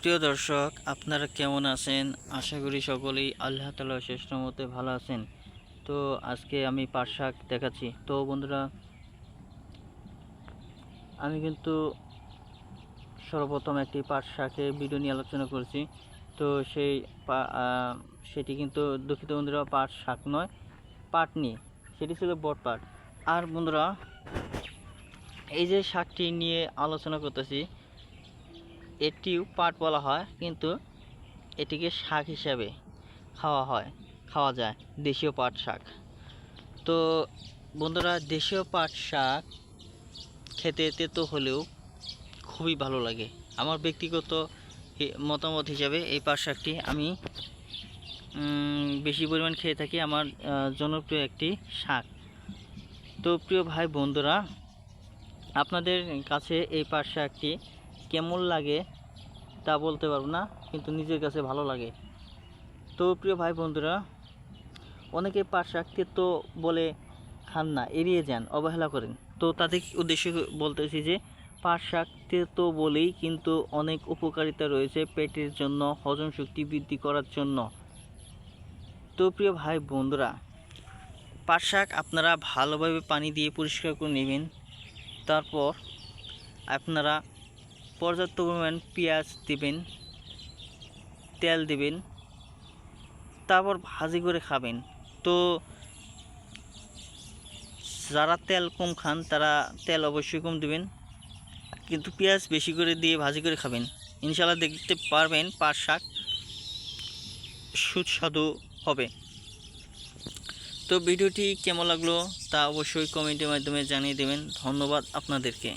প্রিয় দর্শক, আপনারা কেমন আছেন? আশা করি সকলেই আল্লাহ তাআলার অশেষ রহমতে ভালো আছেন। তো আজকে আমি পাট শাক দেখাচ্ছি। তো বন্ধুরা, আমি কিন্তু সর্বপ্রথম একটি পাট শাকের ভিডিও নিয়ে আলোচনা করছি। তো সেটি কিন্তু দুঃখিত বন্ধুরা, পাট শাক নয়, পাট নিয়ে, সেটি ছিল বট পাট। আর বন্ধুরা, এই যে শাকটি নিয়ে আলোচনা করতেছি, এটিও পাট বলা হয়, কিন্তু এটিকে শাক হিসাবে খাওয়া যায়, দেশীয় পাট শাক। তো বন্ধুরা, দেশীয় পাট শাক খেতে তেতো হলেও খুবই ভালো লাগে। আমার ব্যক্তিগত মতামত হিসাবে এই পাট শাকটি আমি বেশি পরিমাণ খেয়ে থাকি। আমার জনপ্রিয় একটি শাক। তো প্রিয় ভাই বন্ধুরা, আপনাদের কাছে এই পাট শাকটি কেমন লাগে তা বলতে পারবো না, কিন্তু নিজের কাছে ভালো লাগে। তো প্রিয় ভাই বন্ধুরা, অনেকে পাট শাক তেতো বলে খান না, এড়িয়ে যান, অবহেলা করেন। তো তাদের উদ্দেশ্যে বলতেছি যে পাট শাক তেতো বলেই কিন্তু অনেক উপকারিতা রয়েছে পেটের জন্য, হজম শক্তি বৃদ্ধি করার জন্য। তো প্রিয় ভাই বন্ধুরা, পাট শাক আপনারা ভালোভাবে পানি দিয়ে পরিষ্কার করে নেবেন। তারপর আপনারা পর্যাপ্ত পরিমাণ পেঁয়াজ দেবেন, তেল দেবেন, তারপর ভাজি করে খাবেন। তো যারা তেল কম খান তারা তেল অবশ্যই কম দেবেন, কিন্তু পেঁয়াজ বেশি করে দিয়ে ভাজি করে খাবেন। ইনশাআল্লাহ দেখতে পারবেন পাট শাক সুস্বাদু হবে। তো ভিডিওটি কেমন লাগলো তা অবশ্যই কমেন্টের মাধ্যমে জানিয়ে দেবেন। ধন্যবাদ আপনাদেরকে।